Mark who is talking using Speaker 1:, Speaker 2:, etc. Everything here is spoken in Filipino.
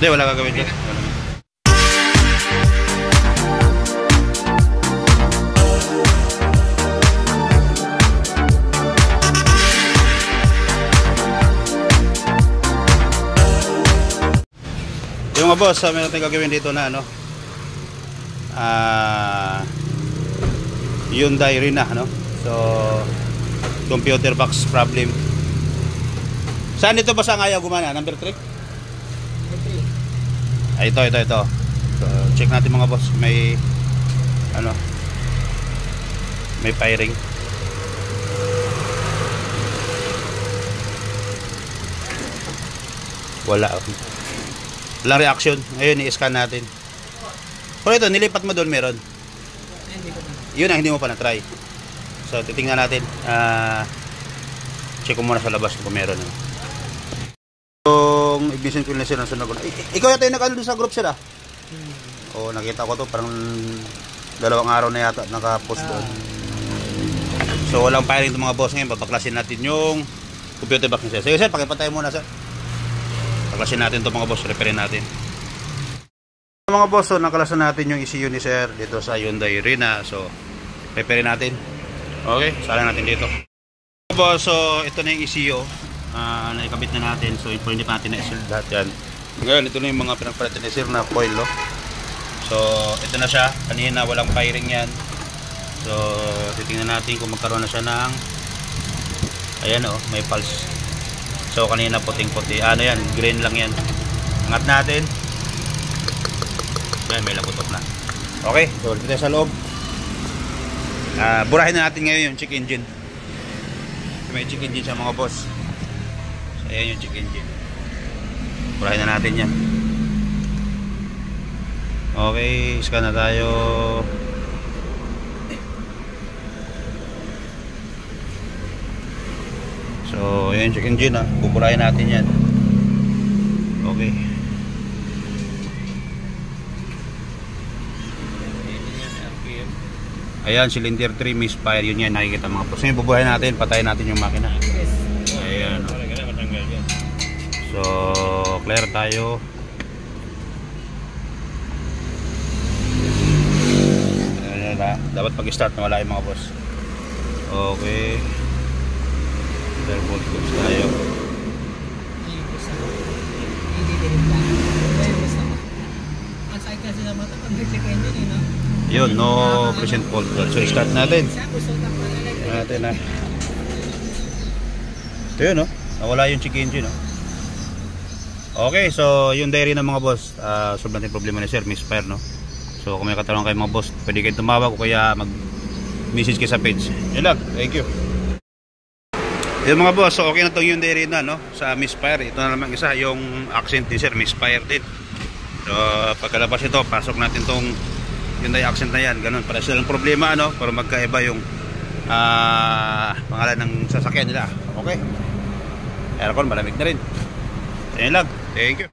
Speaker 1: Hindi, wala gagawin dyan. Yung mga boss, may natin gagawin dito na ano, Hyundai Rena, no? So, computer box problem. Saan dito ba sa ayaw gumana? Number 3? Ay, ito. So, check natin mga boss. May ano, may firing. Wala reaction. Ngayon i-scan natin. Pero ito, nilipat mo doon, meron. Yun ang hindi mo pa na-try. So, titingnan natin. Check ko muna sa labas kung meron. Yung ignition coil na sila sunod ko na. Ikaw yata yung nakano sa group sila? Oo, nakita ko to. Parang 2 araw na yata naka-post doon. So, walang firing itong mga boss ngayon. Babaklasin natin yung computer box niya. Sige sir, pakipatay muna sir. Baklasin natin itong mga boss. Repairin natin. Mga boss, so nakalasan natin yung ECU ni sir dito sa Hyundai Rena. So, repairin natin. Okay, sala natin dito. Mga boss, so ito na yung ECU. Naikabit na natin. So, hindi pa natin na-seal lahat yan. Ngayon, ito na yung mga pinagpalitan ni sir na coil. No? So, ito na siya. Kanina walang firing yan. So, titingnan natin kung magkaroon na siya ng ayan o, may pulse. So, kanina puting-puti. Ano yan? Green lang yan. Angat natin. Ayan, may laputok na. Okay, so ulit tayo sa loob. Burahin na natin ngayon yung check engine. So, may check engine siya mga boss. So, ayan yung check engine. Burahin na natin yan. Okay, scan na tayo. So, ayan yung check engine ha. Buburahin natin yan. Okay. Ayan, cylinder 3 misfire, yun yan nakikita mga boss. Ngayon bubuhayin natin, patayin natin yung makina. Ayan. So, clear tayo. Ayan na, dapat pag-start na wala yung mga boss. Okay. Turbo goods tayo. Yun, no present fault. So, start natin. Natin na. Ito yun, no? Nawala yung check engine, no? Okay, so yung diary ng mga boss. Solve natin problema ni sir, misfire, no? So, kung may katanungan kayo mga boss, pwede kayo tumawag o kaya mag-message kayo sa page. Yun lang, thank you. Yung mga boss, so okay na itong yung diary na, no? Sa misfire. Ito na naman isa, yung accent ni sir, misfire din. So, pagkalabas ito, pasok natin itong Hyundai accent na yan, ganun. Para silang problema, ano, para magkaiba yung pangalan ng sasakyan nila. Okay? Aircon, malamig na rin. Ayan lang. Thank you.